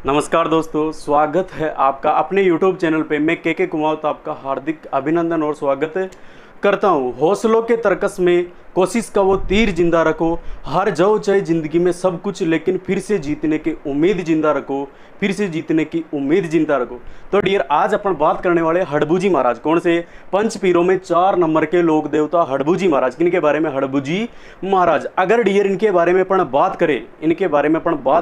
नमस्कार दोस्तों, स्वागत है आपका अपने YouTube चैनल पे। मैं के कुमावत आपका हार्दिक अभिनंदन और स्वागत करता हूँ। हौसलों के तर्कस में कोशिश का वो तीर जिंदा रखो, हार जाओ चाहे ज़िंदगी में सब कुछ, लेकिन फिर से जीतने की उम्मीद जिंदा रखो, फिर से जीतने की उम्मीद जिंदा रखो। तो डियर, आज अपन बात करने वाले हड़बूजी महाराज। कौन से? पंच पीरों में 4 नंबर के लोक देवता हड़बूजी महाराज। किनके बारे में? हड़बूजी महाराज। अगर डियर इनके बारे में अपन बात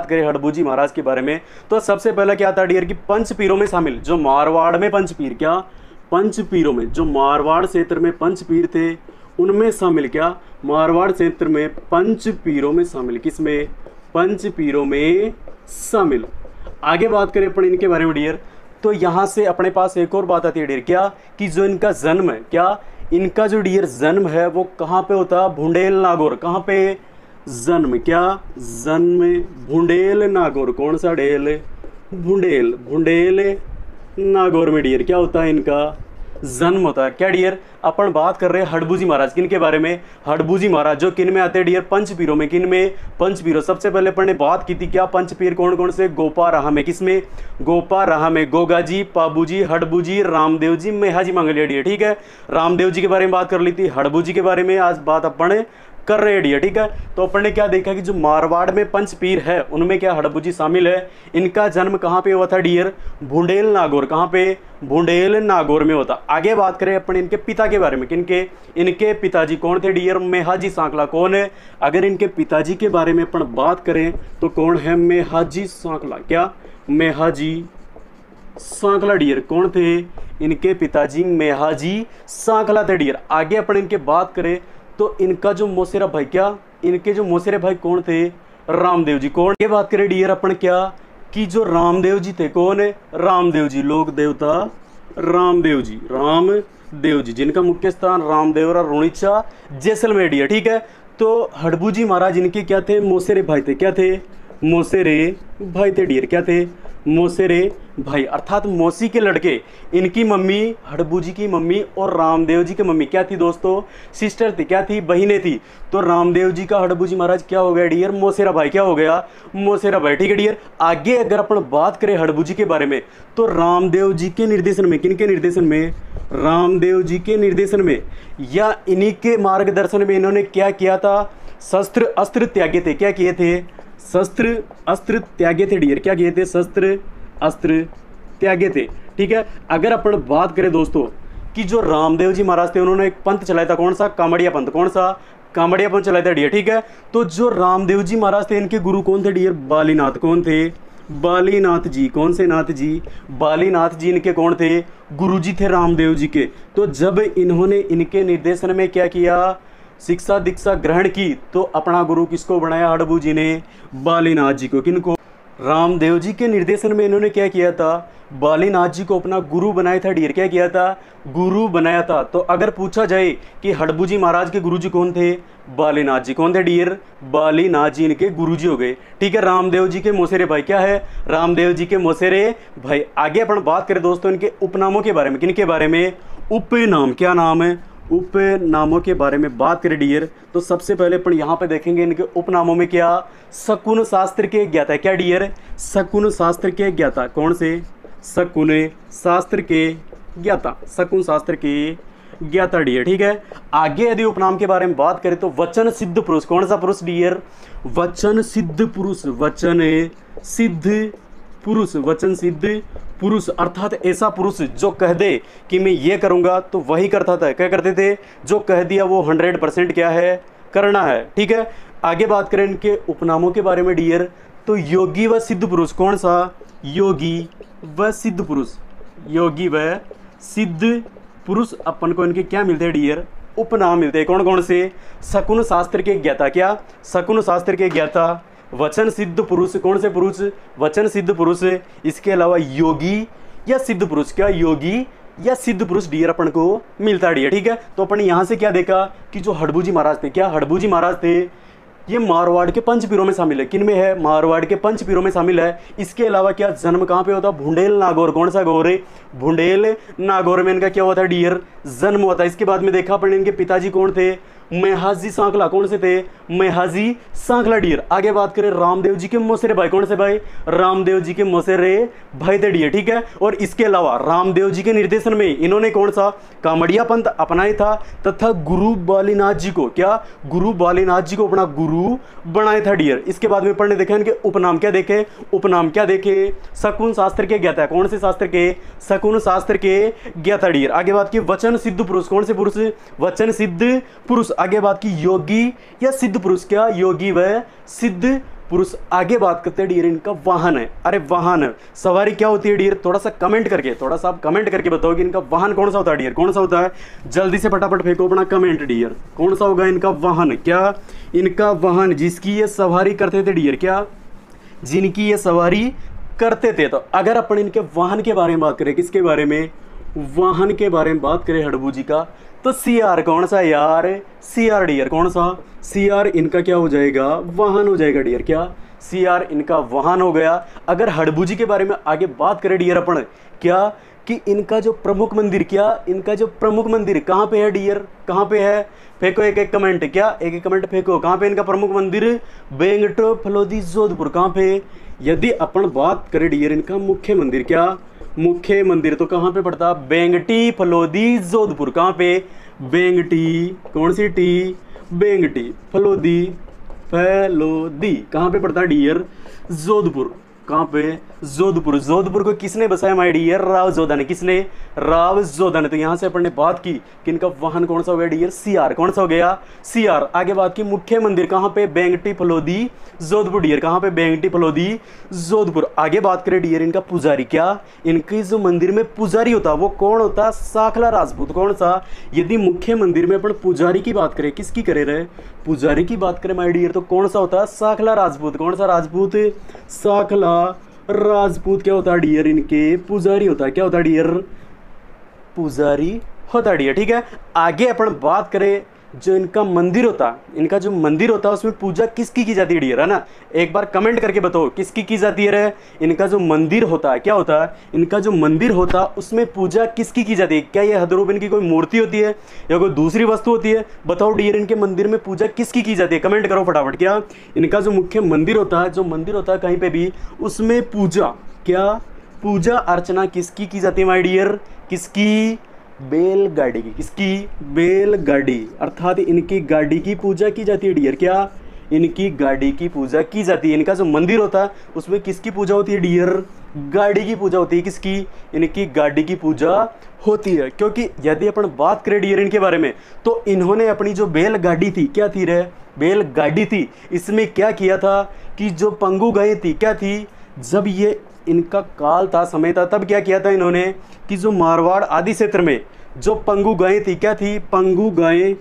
करें हड़बूजी महाराज के बारे में, तो सबसे पहले क्या था डियर कि पंच पीरों में शामिल जो मारवाड़ में पंच पीर, क्या पंच पीरों में जो मारवाड़ क्षेत्र में पंच पीर थे उनमें शामिल, क्या मारवाड़ क्षेत्र में पंच पीरों में शामिल। किसमें? पंच पीरों में शामिल। आगे बात करें अपन इनके बारे में डियर, तो यहाँ से अपने पास एक और बात आती है डियर, क्या कि जो इनका जन्म है, क्या इनका जो डियर जन्म है वो कहाँ पे होता? भुंडेल नागौर। कहाँ पे जन्म? क्या जन्म? भुंडेल नागौर। कौन सा डेल? भुंडेल। भुंडेल नागौर में डियर क्या होता है? इनका जन्म होता है। क्या डियर? अपन बात कर रहे हैं हड़बूजी महाराज। किनके बारे में? हड़बूजी महाराज, जो किन में आते हैं डियर? पंचपीरों में। किन में? पंचपीरों। सबसे पहले अपन ने बात की थी, क्या पंचपीर कौन कौन से? गोपा राहा में। किसमें? गोपा राहा में। गोगा जी, पाबू जी, हड़बू जी, रामदेव जी, मेहाजी मंगलिया डियर। ठीक है, रामदेव जी के बारे में बात कर ली थी। हड़बू जी के बारे में आज बात अपन कर रहे हैं डियर। ठीक है, तो अपन ने क्या देखा कि जो मारवाड़ में पंचपीर है उनमें क्या हड़बूजी शामिल है। इनका जन्म कहाँ पे हुआ था डियर? भुंडेल नागौर। कहाँ पे? भुंडेल नागौर में होता। आगे बात करें अपन इनके पिता के बारे में। किनके? इनके पिताजी कौन थे डियर? मेहाजी सांकला। कौन है? अगर इनके पिताजी के बारे में अपन बात करें तो कौन है? मेहाजी सांकला। क्या? मेहाजी सांकला डियर। कौन थे? इनके पिताजी मेहाजी सांकला थे डियर। आगे अपन इनके बात करें तो इनका जो मौसेरा भाई, क्या इनके जो मौसेरे भाई कौन थे? रामदेव जी। कौन? ये बात करें डियर अपन क्या कि जो रामदेव जी थे, कौन है? रामदेव जी, लोक देवता रामदेव जी। रामदेव जी जिनका मुख्य स्थान रामदेवरा, रुणिचा, जैसलमेर डियर। ठीक है, तो हड़बूजी महाराज इनके क्या थे? मौसेरे भाई थे। क्या थे? मौसेरे भाई थे डियर। क्या थे? मौसेरे भाई, अर्थात मौसी के लड़के। इनकी मम्मी, हड़बूजी की मम्मी और रामदेव जी की मम्मी क्या थी दोस्तों? सिस्टर थी। क्या थी? बहिनें थी। तो रामदेव जी का हड़बूजी महाराज क्या हो गया डियर? मौसेरा भाई। क्या हो गया? मौसेरा भाई। ठीक है डियर, आगे अगर अपन बात करें हड़बूजी के बारे में तो रामदेव जी के निर्देशन में, किनके निर्देशन में? रामदेव जी के निर्देशन में या इन्हीं के मार्गदर्शन में इन्होंने क्या किया था? शस्त्र अस्त्र त्यागे थे। क्या किए थे? शस्त्र अस्त्र त्यागे थे डियर। क्या किए थे? शस्त्र अस्त्र त्यागे थे। ठीक है, अगर अपन बात करें दोस्तों कि जो रामदेव जी महाराज थे उन्होंने एक पंथ चलाया था। कौन सा? कामड़िया पंथ। कौन सा? कामड़िया पंथ चलाया था डियर। ठीक है, तो जो रामदेव जी महाराज थे इनके गुरु कौन थे डियर? बालीनाथ। कौन थे? बालीनाथ जी। कौन से नाथ जी? बालीनाथ जी इनके कौन थे? गुरु जी थे रामदेव जी के। तो जब इन्होंने इनके निर्देशन में क्या किया? शिक्षा दीक्षा ग्रहण की, तो अपना गुरु किसको बनाया? हड़बू जी ने बालीनाथ जी को। किनको? रामदेव जी के निर्देशन में इन्होंने क्या किया था? बालीनाथ जी को अपना गुरु बनाया था डियर। क्या किया था? गुरु बनाया था। तो अगर पूछा जाए कि हड़बू जी महाराज के गुरु जी कौन थे? बालीनाथ जी। कौन थे डियर? बालीनाथ जी इनके गुरु जी हो गए। ठीक है, रामदेव जी के मौसेरे भाई। क्या है? रामदेव जी के मौसेरे भाई। आगे अपन बात करें दोस्तों इनके उपनामों के बारे में। किनके बारे में? उपनाम। क्या नाम है? उपनामों के बारे में बात करें डियर, तो सबसे पहले अपन यहाँ पे देखेंगे इनके उपनामों में क्या? शकुन शास्त्र के ज्ञाता। क्या डियर? शकुन शास्त्र के ज्ञाता। कौन से? शकुन शास्त्र के ज्ञाता। शकुन शास्त्र के ज्ञाता डियर। ठीक है, आगे यदि उपनाम के बारे में बात करें तो वचन सिद्ध पुरुष। कौन सा पुरुष डियर? वचन सिद्ध पुरुष। वचन सिद्ध पुरुष। वचन सिद्ध पुरुष अर्थात ऐसा पुरुष जो कह दे कि मैं ये करूंगा तो वही करता था। क्या करते थे? जो कह दिया वो 100% क्या है? करना है। ठीक है, आगे बात करें इनके उपनामों के बारे में डियर, तो योगी व सिद्ध पुरुष। कौन सा? योगी व सिद्ध पुरुष। योगी व सिद्ध पुरुष अपन को इनके क्या मिलते हैं डियर? उपनाम मिलते हैं। कौन कौन से? शकुन शास्त्र के ज्ञाता। क्या? शकुन शास्त्र के ज्ञाता, वचन सिद्ध पुरुष। कौन से पुरुष? वचन सिद्ध पुरुष। इसके अलावा योगी या सिद्ध पुरुष। क्या? योगी या सिद्ध पुरुष डियर अपन को मिलता है डियर। ठीक है, तो अपन यहाँ से क्या देखा कि जो हड़बूजी महाराज थे, क्या हड़बूजी महाराज थे ये मारवाड़ के पंचपीरों में शामिल है। किन में है? मारवाड़ के पंचपीरों में शामिल है। इसके अलावा क्या जन्म कहाँ पे होता? भुंडेल नागौर। कौन सा गौर है? भुंडेल नागौर में इनका क्या हुआ था डियर? जन्म हुआ था। इसके बाद में देखा अपन इनके पिताजी कौन थे? मेहाजी सांकला, कौन से थे? मेहाजी सांकला डियर। आगे बात करें रामदेव जी के मौसेरे भाई, कौन से भाई? रामदेव जी के मौसेरे भाई थे डियर, ठीक है। और इसके अलावा रामदेव जी के निर्देशन में इन्होंने कौन सा? कामड़िया पंथ अपनाया था तथा गुरु बालीनाथ जी को, क्या? गुरु बालीनाथ जी को अपना गुरु बनाया था डियर। इसके बाद में पढ़ने देखे इनके उपनाम क्या देखे? उपनाम क्या देखे? शकुन शास्त्र के ज्ञाता, कौन से शास्त्र के? शकुन शास्त्र के ज्ञाता डियर। आगे बात की वचन सिद्ध पुरुष, कौन से पुरुष? वचन सिद्ध पुरुष। आगे बात की योगी या सिद्ध पुरुष, क्या? योगी व सिद्ध पुरुष। आगे बात करते हैं डियर इनका वाहन है। अरे वाहन सवारी क्या होती है डियर? थोड़ा सा कमेंट करके, थोड़ा सा आप कमेंट करके बताओ कि इनका वाहन कौन सा होता है डियर, कौन सा होता है? जल्दी से फटाफट फेंको अपना कमेंट डियर, कौन सा होगा इनका वाहन? क्या इनका वाहन जिसकी ये सवारी करते थे डियर, क्या? जिनकी ये सवारी करते थे। तो अगर अपन इनके वाहन के बारे में बात करें, किसके बारे में? वाहन के बारे में बात करें हड़बू जी का, तो सीआर कौन सा यार? सीआर डियर, कौन सा? सीआर इनका क्या हो जाएगा? वाहन हो जाएगा डियर, क्या? सीआर इनका वाहन हो गया। अगर हड़बू जी के बारे में आगे बात करें डियर अपन, क्या कि इनका जो प्रमुख मंदिर, क्या इनका जो प्रमुख मंदिर कहाँ पे है डियर? कहाँ पे है? फेंको एक एक कमेंट, क्या एक एक कमेंट फेंको। कहाँ पे इनका प्रमुख मंदिर? बेंगटो फलोदी जोधपुर। कहाँ पे? यदि अपन बात करें डियर इनका मुख्य मंदिर, क्या मुख्य मंदिर, तो कहाँ पे पड़ता? बेंगटी फलोदी जोधपुर। कहाँ पे? बेंगटी, कौन सी टी? बेंगटी फलोदी, फलोदी कहाँ पे पड़ता डियर? जोधपुर। कहाँ पे? जोधपुर। जोधपुर को किसने बसाया माय डियर? राव जोधा ने। किसने? राव जोधा ने। तो यहाँ से अपन ने बात की कि इनका वाहन कौन सा हो गया डियर? सीआर। कौन सा हो गया? सीआर। आगे बात की मुख्य मंदिर कहाँ पे? बेंगटी फलोदी जोधपुर डियर। कहाँ पे? बेंगटी फलोदी जोधपुर। आगे बात करें डियर इनका पुजारी, क्या इनके जो मंदिर में पुजारी होता वो कौन होता? साखला राजपूत। कौन सा? यदि मुख्य मंदिर में अपन पुजारी की बात करें, किसकी करे रहे? पुजारी की बात करें माय डियर, तो कौन सा होता? साखला राजपूत। कौन सा राजपूत? साखला राजपूत क्या होता है डियर? इनके पुजारी होता है। क्या होता है डियर? पुजारी होता है डियर, ठीक है। आगे अपन बात करें जो इनका मंदिर होता, इनका जो मंदिर होता है उसमें पूजा किसकी की जाती है डियर, है ना? एक बार कमेंट करके बताओ किसकी की जाती है रे? इनका जो मंदिर होता है, क्या होता है? इनका जो मंदिर होता है उसमें पूजा किसकी की जाती है? क्या ये हदरूप इनकी कोई मूर्ति होती है या कोई दूसरी वस्तु होती है? बताओ डियर इनके मंदिर में पूजा किसकी की जाती है? कमेंट करो फटाफट। क्या इनका जो मुख्य मंदिर होता है, जो मंदिर होता है कहीं पे भी, उसमें पूजा, क्या पूजा अर्चना किसकी की जाती है माय डियर? किसकी? बैलगाड़ी की। किसकी? बैलगाड़ी, अर्थात इनकी गाड़ी की पूजा की जाती है डियर। क्या इनकी गाड़ी की पूजा की जाती है? इनका जो मंदिर होता है उसमें किसकी पूजा होती है डियर? गाड़ी की पूजा होती है। किसकी? इनकी गाड़ी की पूजा होती है। क्योंकि यदि अपन बात करें डियर इनके बारे में, तो इन्होंने अपनी जो बैलगाड़ी थी, क्या थी रे? बैलगाड़ी थी। इसमें क्या किया था कि जो पंगु गायें थी, क्या थी? जब ये इनका काल था, समय था, तब क्या किया था इन्होंने कि जो मारवाड़ आदि क्षेत्र में जो पंगु गायें थी, क्या थी? पंगु गायें,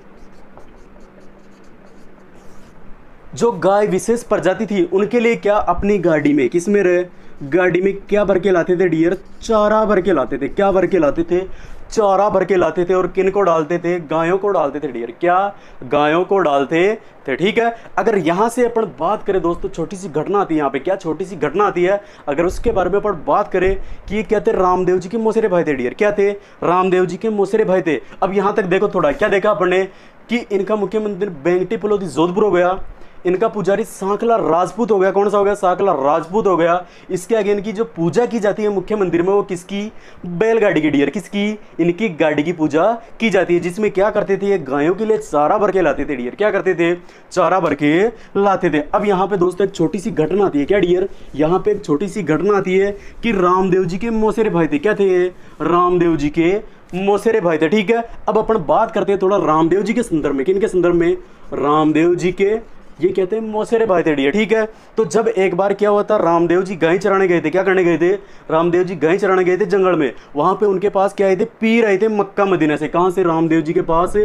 जो गाय विशेष प्रजाति थी, उनके लिए क्या अपनी गाड़ी में, किस में रहे? गाड़ी में क्या भर के लाते थे डियर? चारा भर के लाते थे। क्या भर के लाते थे? चारा भर के लाते थे। और किन को डालते थे? गायों को डालते थे डियर। क्या? गायों को डालते थे, ठीक है। अगर यहाँ से अपन बात करें दोस्तों, छोटी सी घटना आती है यहाँ पे। क्या छोटी सी घटना आती है? अगर उसके बारे में अपन बात करें कि ये क्या थे? रामदेव जी के मौसेरे भाई थे डियर। क्या थे? रामदेव जी के मौसेरे भाई थे। अब यहाँ तक देखो थोड़ा, क्या देखा अपन ने कि इनका मुख्य मंदिर बेंगटी फलोदी जोधपुर हो गया, इनका पुजारी सांकला राजपूत हो गया। कौन सा हो गया? सांकला राजपूत हो गया। इसके आगे इनकी जो पूजा की जाती है मुख्य मंदिर में, वो किसकी? बैलगाड़ी की डियर। किसकी? इनकी गाड़ी की पूजा की जाती है, जिसमें क्या करते थे? ये गायों के लिए चारा भर के लाते थे डियर। क्या करते थे? चारा भर के लाते थे। अब यहाँ पे दोस्तों एक छोटी सी घटना आती है। क्या डियर? यहाँ पे एक छोटी सी घटना आती है कि रामदेव जी के मौसेरे भाई थे। क्या थे? रामदेव जी के मौसेरे भाई थे, ठीक है। अब अपन बात करते हैं थोड़ा रामदेव जी के संदर्भ में। किनके संदर्भ में? रामदेव जी के, ये कहते हैं मौसेरे भाई थे डियर, ठीक है। तो जब एक बार क्या हुआ था, रामदेव जी गाय चराने गए थे। क्या करने गए थे? रामदेव जी गाय चराने गए थे जंगल में। वहां पे उनके पास क्या आए थे? पीर आए थे मक्का मदीना से। कहां से? रामदेव जी के पास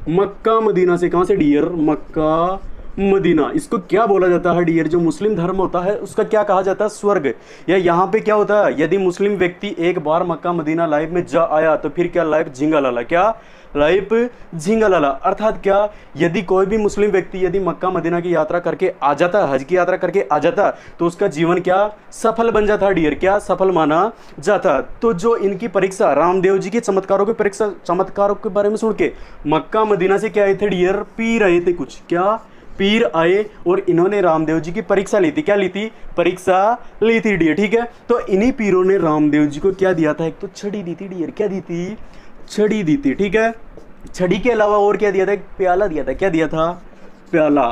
मक्का मदीना से। कहां से डियर? मक्का मदीना, इसको क्या बोला जाता है डियर? जो मुस्लिम धर्म होता है उसका क्या कहा जाता है? स्वर्ग। या यहाँ पे क्या होता है, यदि मुस्लिम व्यक्ति एक बार मक्का मदीना लाइफ में जा आया तो फिर क्या लाइफ झिंगा लाला, क्या लाइफ झिंगा लाला। अर्थात क्या, यदि कोई भी मुस्लिम व्यक्ति यदि मक्का मदीना की यात्रा करके आ जाता, हज की यात्रा करके आ जाता, तो उसका जीवन क्या सफल बन जाता डियर, क्या सफल माना जाता। तो जो इनकी परीक्षा, रामदेव जी के चमत्कारों की परीक्षा, चमत्कारों के बारे में सुन के मक्का मदीना से क्या आए थे डियर? पीर आए थे कुछ, क्या पीर आए और इन्होंने रामदेव जी की परीक्षा ली थी। क्या ली थी? परीक्षा ली थी डियर, ठीक है। तो इन्हीं पीरों ने रामदेव जी को क्या दिया था? एक तो छड़ी दी थी डियर, क्या दी थी? छड़ी दी थी, ठीक है। छड़ी के अलावा और क्या दिया था? एक प्याला दिया था, क्या दिया था? प्याला।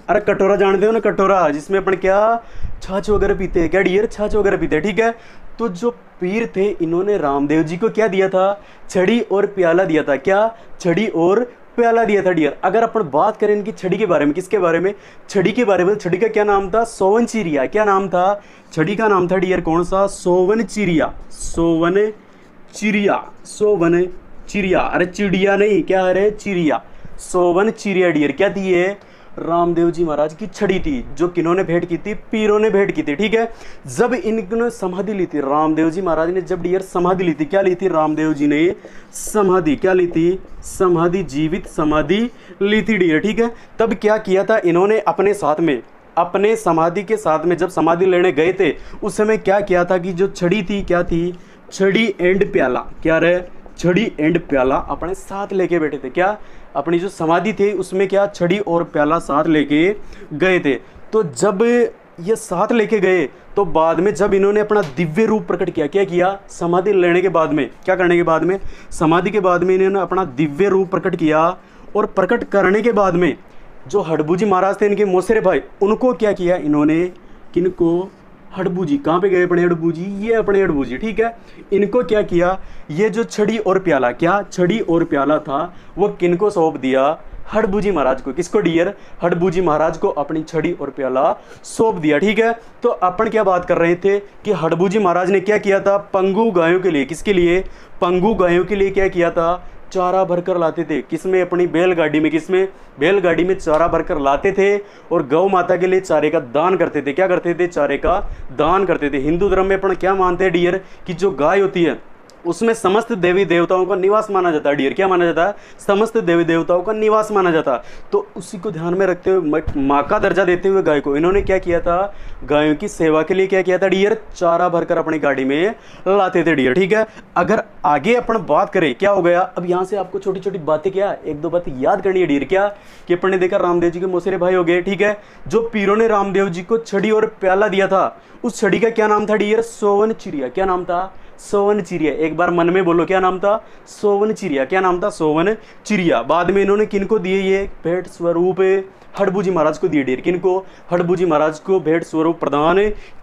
अरे कटोरा जानते हो ना, कटोरा जिसमें अपन क्या छाछ वगैरह पीते हैं, क्या डियर? छाछ वगैरह पीते हैं, ठीक है। तो जो पीर थे इन्होंने रामदेव जी को क्या दिया था? छड़ी और प्याला दिया था, क्या? छड़ी और प्याला दिया था डियर। अगर अपन बात करें इनकी छड़ी के बारे में, किसके बारे में? छड़ी के बारे में। छड़ी का क्या नाम था? सोवनचिरिया। क्या नाम था? छड़ी का नाम था डियर कौन सा? सोवनचिरिया, सोवनचिरिया, सोवनचिरिया। अरे चिड़िया नहीं, क्या है? चिड़िया, सोवनचिरिया डियर। क्या थी ये? रामदेव जी महाराज की छड़ी थी, जो किन्होंने भेंट की थी? पीरों ने भेंट की थी, ठीक है। जब इन्होंने समाधि ली थी, रामदेव जी महाराज ने जब डियर समाधि ली थी, क्या ली थी? रामदेव जी ने समाधि, क्या ली थी? समाधि, जीवित समाधि ली थी डियर, ठीक है। तब क्या किया था इन्होंने अपने साथ में, अपने समाधि के साथ में जब समाधि लेने गए थे उस समय क्या किया था कि जो छड़ी थी, क्या थी? छड़ी एंड प्याला, क्या रहे? छड़ी एंड प्याला अपने साथ लेके बैठे थे, क्या? अपनी जो समाधि थी उसमें क्या छड़ी और प्याला साथ लेके गए थे। तो जब ये साथ लेके गए तो बाद में जब इन्होंने अपना दिव्य रूप प्रकट किया, क्या किया? समाधि लेने के बाद में, क्या करने के बाद में? समाधि के बाद में इन्होंने अपना दिव्य रूप प्रकट किया। और प्रकट करने के बाद में जो हडबू जी महाराज थे इनके मौसेरे भाई, उनको क्या किया इन्होंने? किनको? हडबू जी। कहाँ पे गए अपने हडबू जी? ये अपने हडबू जी, ठीक है। इनको क्या किया? ये जो छड़ी और प्याला, क्या छड़ी और प्याला था, वो किनको सौंप दिया? हडबू जी महाराज को। किसको डियर? हडबू जी महाराज को अपनी छड़ी और प्याला सौंप दिया, ठीक है। तो अपन क्या बात कर रहे थे कि हडबू जी महाराज ने क्या किया था? पंगु गायों के लिए, किसके लिए? पंगु गायों के लिए क्या किया था? चारा भरकर लाते थे। किसमें? अपनी बैलगाड़ी में। किसमें? बैलगाड़ी में चारा भरकर लाते थे और गौ माता के लिए चारे का दान करते थे। क्या करते थे? चारे का दान करते थे। हिंदू धर्म में अपन क्या मानते हैं डियर? कि जो गाय होती है उसमें समस्त देवी देवताओं का निवास माना जाता है डियर। क्या माना जाता है? समस्त देवी देवताओं का निवास माना जाता है। तो उसी को ध्यान में रखते हुए, माँ का दर्जा देते हुए गाय को इन्होंने क्या किया था? गायों की सेवा के लिए क्या किया था डियर? चारा भरकर अपनी गाड़ी में लाते थे डियर, ठीक है। अगर आगे अपन बात करें, क्या हो गया अब यहाँ से आपको छोटी छोटी बातें, क्या एक दो बातें याद करनी है डियर। क्या कि अपन ने देखा रामदेव जी के मौसेरे भाई हो गए, ठीक है। जो पीरों ने रामदेव जी को छड़ी और प्याला दिया था, उस छड़ी का क्या नाम था डियर? सोवनचिरिया। क्या नाम था? सोवनचिरिया। एक बार मन में बोलो, क्या नाम था? सोवनचिरिया। क्या नाम था? सोवनचिरिया। बाद में इन्होंने किनको दिए? ये भेंट स्वरूप हडबू जी महाराज को दिए डियर। किनको? हडबू जी महाराज को भेंट स्वरूप प्रदान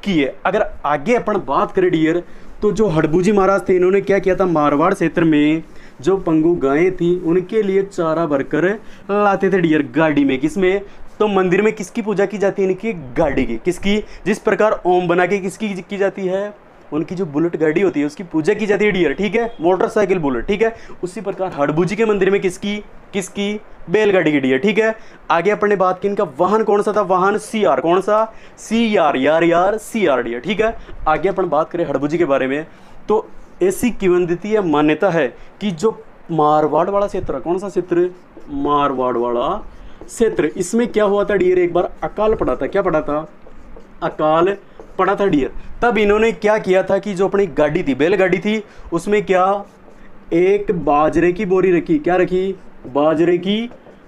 किए। अगर आगे अपन बात करें डियर, तो जो हडबू जी महाराज थे इन्होंने क्या किया था? मारवाड़ क्षेत्र में जो पंगु गायें थी उनके लिए चारा भरकर लाते थे डियर, गाड़ी में। किसमें? तो मंदिर में किसकी पूजा की जाती है? इनकी गाड़ी की। किसकी? जिस प्रकार ओम बना के किसकी की जाती है? उनकी जो बुलेट गाड़ी होती है उसकी पूजा की जाती है डियर, ठीक है। मोटरसाइकिल बुलेट, ठीक है। उसी प्रकार हडबू जी के मंदिर में किसकी? किसकी? बैलगाड़ी की डियर, ठीक है। आगे अपन ने बात की इनका वाहन कौन सा था? वाहन सीआर। कौन सा? सीआर, यार सीआर डियर, ठीक है। आगे अपन बात करें हडबू जी के बारे में, तो ऐसी किंवदंती या मान्यता है कि जो मारवाड़ वाला क्षेत्र, कौन सा क्षेत्र? मारवाड़ वाला क्षेत्र, इसमें क्या हुआ था डियर? एक बार अकाल पड़ा था। क्या पड़ा था? अकाल पड़ा था डियर। तब इन्होंने क्या किया था कि जो अपनी गाड़ी थी, बैलगाड़ी थी, उसमें क्या एक बाजरे की बोरी रखी। क्या रखी? बाजरे की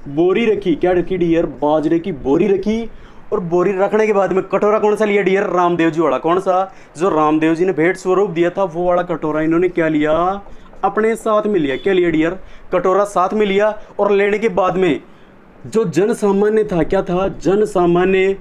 बोरी रखी। क्या रखी डियर? बाजरे की बोरी रखी। और बोरी रखने के बाद में कटोरा कौन सा लिया डियर? रामदेव जी वाला। कौन सा? जो रामदेव जी ने भेंट स्वरूप दिया था वो वाला कटोरा इन्होंने क्या लिया? अपने साथ में लिया। क्या लिया डियर? कटोरा साथ में लिया। और लेने के बाद में जो जन सामान्य था, क्या था? जन सामान्य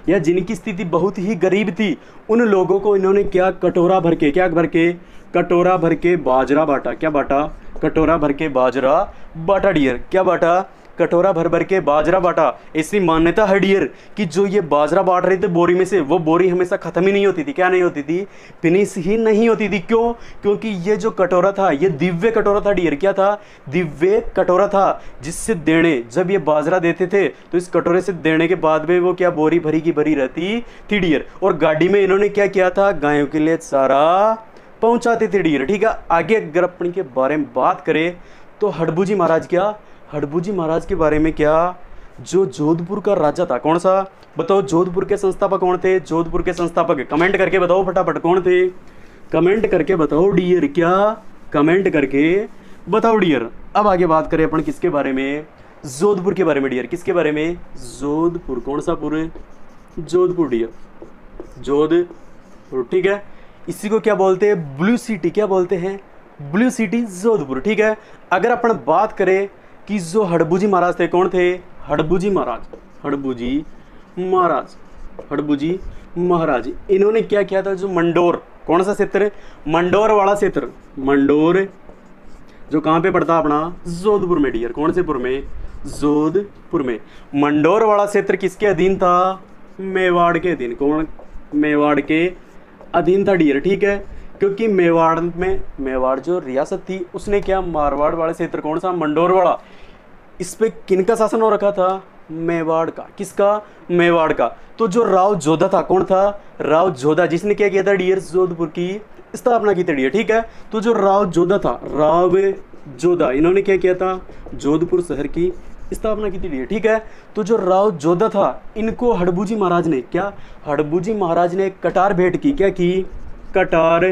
या जिनकी स्थिति बहुत ही गरीब थी, उन लोगों को इन्होंने क्या? कटोरा भर के, क्या भर के? कटोरा भर के बाजरा बांटा। क्या बांटा? कटोरा भर के बाजरा बांटा डियर। क्या बांटा? कटोरा भर भर के बाजरा बांटा। ऐसी मान्यता है डियर कि जो ये बाजरा बांट रहे थे बोरी में से, वो बोरी हमेशा खत्म ही नहीं होती थी। क्या नहीं होती थी? फिनिश ही नहीं होती थी। क्यों? क्योंकि ये जो कटोरा था ये दिव्य कटोरा था डियर। क्या था? दिव्य कटोरा था, जिससे देने जब ये बाजरा देते थे तो इस कटोरे से देने के बाद में वो क्या बोरी भरी की भरी रहती थी डियर। और गाड़ी में इन्होंने क्या किया था? गायों के लिए चारा पहुंचाते थे डियर। ठीक है, आगे अगर अपने के बारे में बात करें तो हड़बू महाराज, क्या हड़बू महाराज के बारे में, क्या जो जोधपुर का राजा था, कौन सा? बताओ, जोधपुर के संस्थापक कौन थे? जोधपुर के संस्थापक कमेंट करके बताओ फटाफट, कौन थे? कमेंट करके बताओ डियर, क्या कमेंट करके बताओ डियर। अब आगे बात करें अपन किसके बारे में? जोधपुर के बारे में डियर। किसके बारे में? जोधपुर। कौन सा पुर? जोधपुर डियर, जोधपुर। ठीक है, इसी को क्या बोलते हैं? Blue city. क्या बोलते हैं? Blue city Jodhpur. ठीक है, अगर अपन बात करें कि जो हड़बू महाराज थे, कौन थे? हड़बू महाराज, हड़बू महाराज, हड़बू महाराज। इन्होंने क्या किया था? जो मंडोर, कौन सा क्षेत्र? मंडोर वाला क्षेत्र। मंडोर जो कहाँ पे पड़ता अपना? जोधपुर में डियर। कौन से पुर में? जोधपुर में। मंडोर वाला क्षेत्र किसके अधीन था? मेवाड़ के अधीन। कौन? मेवाड़ के अधीन था डियर। ठीक है, क्योंकि मेवाड़ में, मेवाड़ जो रियासत थी उसने क्या, मारवाड़ वाला क्षेत्र, कौन सा? मंडोर वाला, इस पे किनका शासन हो रखा था? मेवाड़ का। किसका? मेवाड़ का। तो जो राव जोधा था, कौन था? राव जोधा, जिसने क्या किया था डियर? जोधपुर की स्थापना की थी डियर। ठीक है, तो जो राव जोधा था, राव जोधा, इन्होंने क्या किया था? जोधपुर शहर की स्थापना की थी डियर। ठीक है, तो जो राव जोधा था इनको हड़बू महाराज ने, क्या हड़बू महाराज ने कटार भेंट की। क्या की? कटार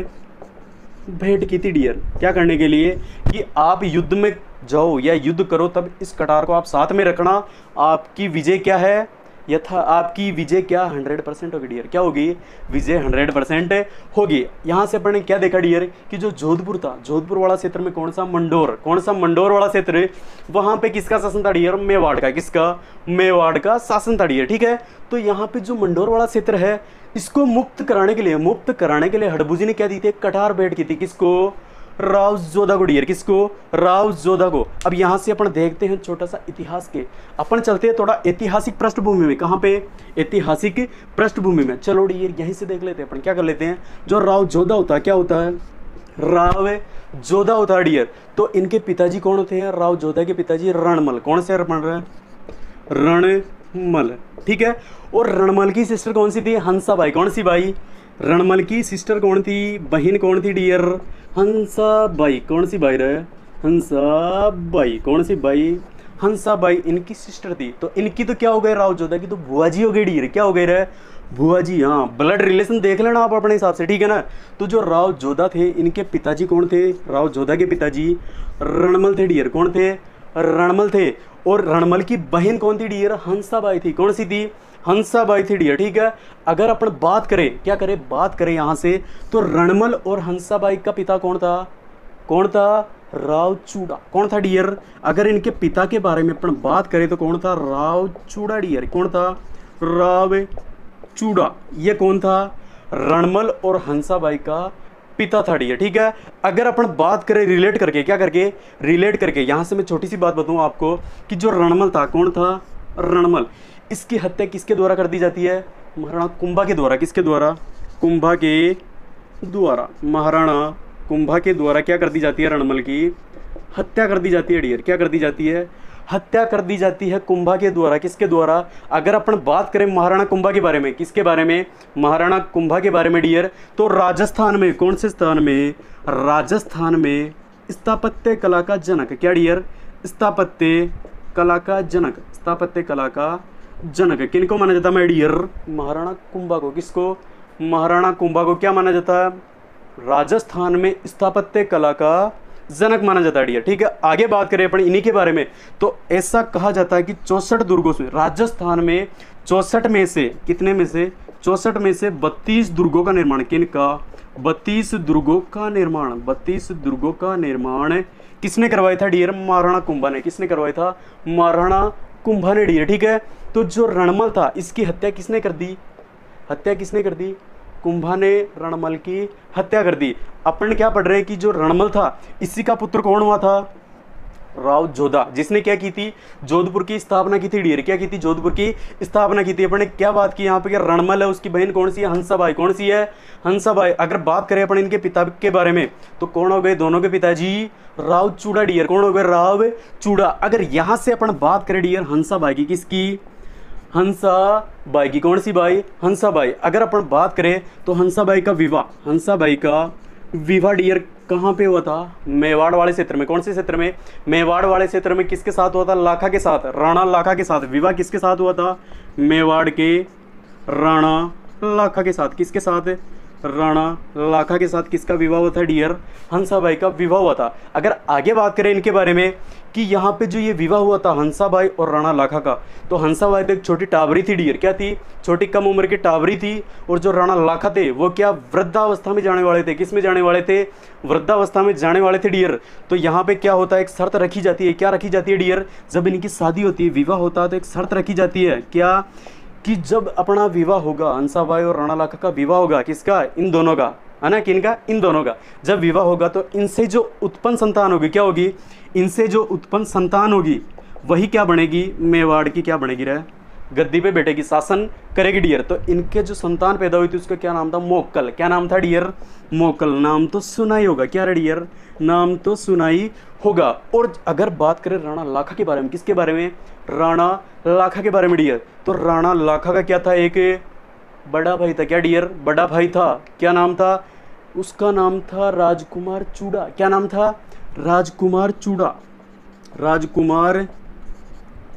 भेंट की थी डियर। क्या करने के लिए? कि आप युद्ध में जाओ या युद्ध करो तब इस कटार को आप साथ में रखना, आपकी विजय क्या है? यथा आपकी विजय क्या 100% होगी डियर। क्या होगी? विजय 100% होगी। यहाँ से अपन ने क्या देखा डियर कि जो जोधपुर था, जोधपुर वाला क्षेत्र में कौन सा? मंडोर। कौन सा? मंडोर वाला क्षेत्र, वहाँ पे किसका शासन था डियर? मेवाड़ का। किसका? मेवाड़ का शासन था डियर। ठीक है, तो यहाँ पे जो मंडोर वाला क्षेत्र है इसको मुक्त कराने के लिए हड़बू ने क्या दी थी? कटार भेंट की थी। किसको? राव जोधा को डियर। किसको? राव जोधा को। अब यहाँ से अपन देखते हैं छोटा सा इतिहास के, अपन चलते हैं थोड़ा ऐतिहासिक पृष्ठभूमि में। कहाँ पे? ऐतिहासिक पृष्ठभूमि में। चलो डियर यहीं से देख लेते हैं अपन, क्या कर लेते हैं। जो राव जोधा होता है, क्या होता है? राव जोधा होता है डियर। तो इनके पिताजी कौन होते हैं? राव जोधा के पिताजी रणमल। कौन से रणमल? रणमल। ठीक है, और रणमल की सिस्टर कौन सी थी? हंसाबाई। कौन सी बाई? रणमल की सिस्टर कौन थी? बहन कौन थी डियर? हंसाबाई। कौन सी बाई रहे? हंसाबाई। कौन सी बाई? हंसाबाई इनकी सिस्टर थी। तो इनकी तो क्या हो गए? राव जोधा की तो बुआ जी हो गई डियर। क्या हो गए रे? बुआ जी। हाँ, ब्लड रिलेशन देख लेना आप अपने हिसाब से, ठीक है ना। तो जो राव जोधा थे इनके पिताजी कौन थे? राव जोधा के पिताजी रणमल थे डियर। कौन थे? रणमल थे। और रणमल की बहन कौन थी डियर? हंसाबाई थी। कौन सी थी? हंसाबाई थी डियर। ठीक है, अगर अपन बात करें, क्या करें, बात करें यहाँ से, तो रणमल और हंसाबाई का पिता कौन था? कौन था? राव चूड़ा। कौन था डियर? अगर इनके पिता के बारे में अपन बात करें तो कौन था? राव चूड़ा डियर। कौन था? राव चूड़ा। ये कौन था? रणमल और हंसाबाई का पिता था डियर। ठीक है, अगर अपन बात करें रिलेट करके, क्या करके? रिलेट करके, यहाँ से मैं छोटी सी बात बताऊँ आपको कि जो रणमल था, कौन था? रणमल। इसकी हत्या किसके द्वारा कर दी जाती है? महाराणा कुंभा के द्वारा। किसके द्वारा? कुंभा के द्वारा। महाराणा कुंभा के द्वारा क्या कर दी जाती है? रणमल की हत्या कर दी जाती है डियर। क्या कर दी जाती है? हत्या कर दी जाती है कुंभा के द्वारा। किसके द्वारा? अगर अपन बात करें महाराणा कुंभा के बारे में, किसके बारे में? महाराणा कुंभा के बारे में डियर, तो राजस्थान में, कौन से स्थान में? राजस्थान में स्थापत्य कला का जनक। क्या डियर? स्थापत्य कला का जनक। स्थापत्य कला का जनक किनको माना जाता है डियर? महाराणा कुंभा को। किसको? महाराणा कुंभा को क्या माना जाता है? राजस्थान में स्थापत्य कला का जनक माना जाता है डियर। ठीक है, आगे बात करें अपन इन्हीं के बारे में, तो ऐसा कहा जाता है कि 64 दुर्गों से, राजस्थान में 64 में से, कितने में से? 64 में से 32 दुर्गों का निर्माण। किनका? 32 दुर्गों का निर्माण। 32 दुर्गों का निर्माण किसने करवाया था डियर? महाराणा कुंभा ने। किसने करवाया था? महाराणा कुंभा ने डियर। ठीक है, तो जो रणमल था इसकी हत्या किसने कर दी? हत्या किसने कर दी? कुंभा ने रणमल की हत्या कर दी। अपन क्या पढ़ रहे हैं कि जो रणमल था इसी का पुत्र कौन हुआ था? राव जोधा, जिसने क्या की थी, जोधपुर की स्थापना की थी डियर। क्या की थी, जोधपुर की स्थापना की थी। अपने क्या बात की यहाँ पे, रणमल है, उसकी बहन कौन सी है, हंसाबाई। कौन सी है, हंसाबाई। अगर बात करें अपन इनके पिता के बारे में तो कौन हो गए दोनों के पिताजी, राव चूड़ा डियर। कौन हो गए, राव चूड़ा। अगर यहाँ से अपन बात करें डियर हंसाबाई की, किसकी, हंसाबाई की। कौन सी बाई, हंसाबाई। अगर अपन बात करें तो हंसाबाई का विवाह, हंसाबाई का विवाह डियर कहाँ पे हुआ था, मेवाड़ वाले क्षेत्र में। कौन से क्षेत्र में, मेवाड़ वाले क्षेत्र में। किसके साथ हुआ था, लाखा के साथ, राणा लाखा के साथ। विवाह किसके साथ हुआ था, मेवाड़ के राणा लाखा के साथ। किसके साथ, राणा लाखा के साथ किसका विवाह हुआ था डियर, हंसाबाई का विवाह हुआ था। अगर आगे बात करें इनके बारे में कि यहाँ पे जो ये विवाह हुआ था हंसाबाई और राणा लाखा का, तो हंसाबाई तो एक छोटी टावरी थी डियर। क्या थी, छोटी कम उम्र की टावरी थी। और जो राणा लाखा थे वो क्या, वृद्धावस्था में जाने वाले थे। किस में जाने वाले थे, वृद्धावस्था में जाने वाले थे डियर। तो यहाँ पे क्या होता है, एक शर्त रखी जाती है। क्या रखी जाती है डियर, जब इनकी शादी होती है, विवाह होता है, तो एक शर्त रखी जाती है। क्या, कि जब अपना विवाह होगा, हंसाबाई और राणा लाखा का विवाह होगा, किसका, इन दोनों का, है ना, किनका, इन दोनों का जब विवाह होगा, तो इनसे जो उत्पन्न संतान होगी, क्या होगी, इनसे जो उत्पन्न संतान होगी वही क्या बनेगी, मेवाड़ की क्या बनेगी, रहे गद्दी पे बैठेगी, शासन करेगी डियर। तो इनके जो संतान पैदा हुई थी उसका क्या नाम था, मोक्कल। क्या नाम था डियर, मोक्कल। नाम तो सुना ही होगा, क्या डियर, नाम तो सुना ही होगा। और अगर बात करें राणा लाखा के बारे में, किसके बारे में, राणा लाखा के बारे में डियर, तो राणा लाखा का क्या था, एक बड़ा भाई था। क्या डियर, बड़ा भाई था। क्या नाम था, उसका नाम था राजकुमार चूड़ा। क्या नाम था, राजकुमार चूड़ा, राजकुमार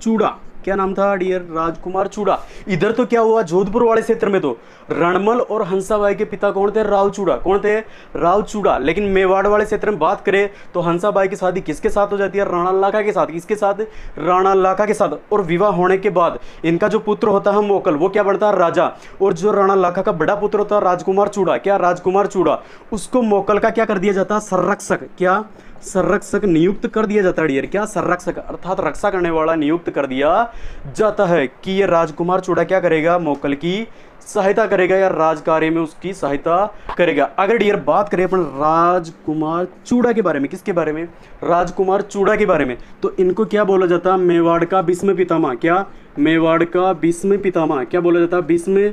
चूड़ा। क्या नाम था डियर, राजकुमार चूड़ा। इधर तो क्या हुआ, जोधपुर वाले क्षेत्र में तो रणमल और हंसाबाई के पिता कौन थे, राव चूड़ा। कौन थे, राव चूड़ा। लेकिन मेवाड़ वाले क्षेत्र में बात करें तो हंसाबाई की शादी किसके साथ हो जाती है, राणा लाखा के साथ। किसके साथ, राणा लाखा के साथ। और विवाह होने के बाद इनका जो पुत्र होता है मोकल, वो क्या बनता है, राजा। और जो राणा लाखा का बड़ा पुत्र होता है राजकुमार चूड़ा, क्या, राजकुमार चूड़ा, उसको मोकल का क्या कर दिया जाता है, संरक्षक। क्या, संरक्षक नियुक्त कर दिया जाता है डियर। क्या, संरक्षक अर्थात रक्षा करने वाला नियुक्त कर दिया जाता है कि ये राजकुमार चूड़ा क्या करेगा, मोकल की सहायता करेगा या राज कार्य में उसकी सहायता करेगा। अगर डियर बात करें अपन राजकुमार चूड़ा के बारे में, किसके बारे में, राजकुमार चूड़ा के बारे में, तो इनको क्या बोला जाता है, मेवाड़ का भीष्म पितामह। क्या, मेवाड़ का भीष्म पितामह। क्या बोला जाता है, भीष्म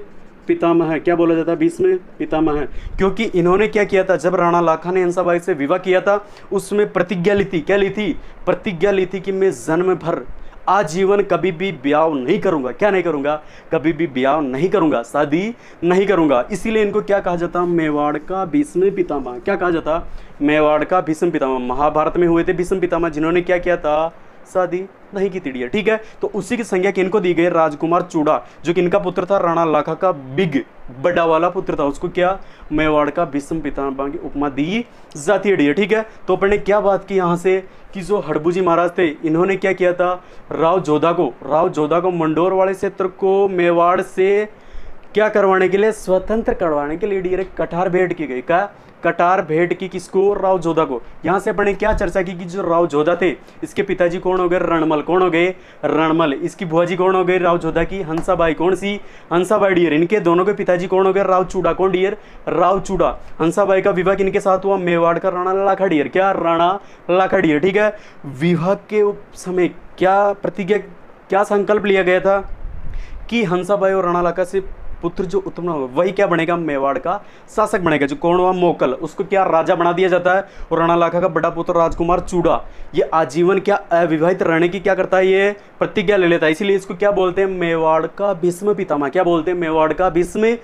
पितामह है। क्या बोला जाता है, भीष्म पितामह है। क्योंकि इन्होंने क्या किया था, जब राणा लाखा ने हंसाबाई से विवाह किया था उसमें प्रतिज्ञा ली थी। क्या ली थी, प्रतिज्ञा ली थी कि मैं जन्म भर आजीवन कभी भी ब्याह नहीं करूंगा। क्या नहीं करूंगा, कभी भी ब्याह नहीं करूंगा, शादी नहीं करूंगा। इसीलिए इनको क्या कहा जाता, मेवाड़ का भीष्म पितामह। क्या कहा जाता, मेवाड़ का भीष्म पितामह। महाभारत में हुए थे भीष्म पितामह जिन्होंने क्या किया था, शादी नहीं की थी डियर। ठीक है, तो उसी की संज्ञा किनको दी गई, राजकुमार चूड़ा, जो किनका पुत्र था, राणा लाखा का बिग बड़ा वाला पुत्र था, उसको क्या, मेवाड़ का भीष्म पितामह की उपमा दी जाती है डियर। ठीक है, तो अपन ने क्या बात की यहाँ से कि जो हड़बू जी महाराज थे इन्होंने क्या किया था, राव जोधा को मंडोर वाले क्षेत्र को मेवाड़ से क्या करवाने के लिए, स्वतंत्र करवाने के लिए डियर एक कठार भेंट की गई। क्या, कटार भेंट की किसको, राव जोधा को। यहाँ से अपन ने क्या चर्चा की कि जो राव जोधा थे इसके पिताजी कौन हो गए, रणमल। कौन हो गए, रणमल। इसकी बुआ जी कौन हो गई, राव जोधा की हंसाबाई। कौन सी, हंसाबाई डियर। इनके दोनों के पिताजी कौन हो गए, राव चूड़ा। कौन डियर, राव चूड़ा। हंसाबाई का विवाह किनके साथ हुआ, मेवाड़ का राणा लाखा डियर। क्या, राणा लाखा डियर। ठीक है, विवाह के समय क्या प्रतिज्ञा, क्या संकल्प लिया गया था कि हंसाबाई और राणा लाखा से पुत्र जो उत्पन्न होगा वही क्या बनेगा, मेवाड़ का शासक बनेगा। जो कौन हुआ, मोकल, उसको क्या राजा बना दिया जाता है। और राणा लाखा का बड़ा पुत्र राजकुमार चूड़ा ये आजीवन क्या अविवाहित रहने की क्या करता है, ये प्रतिज्ञा ले लेता है। इसीलिए इसको क्या बोलते हैं, मेवाड़ का भीष्म पितामह। क्या बोलते हैं, मेवाड़ का भीष्म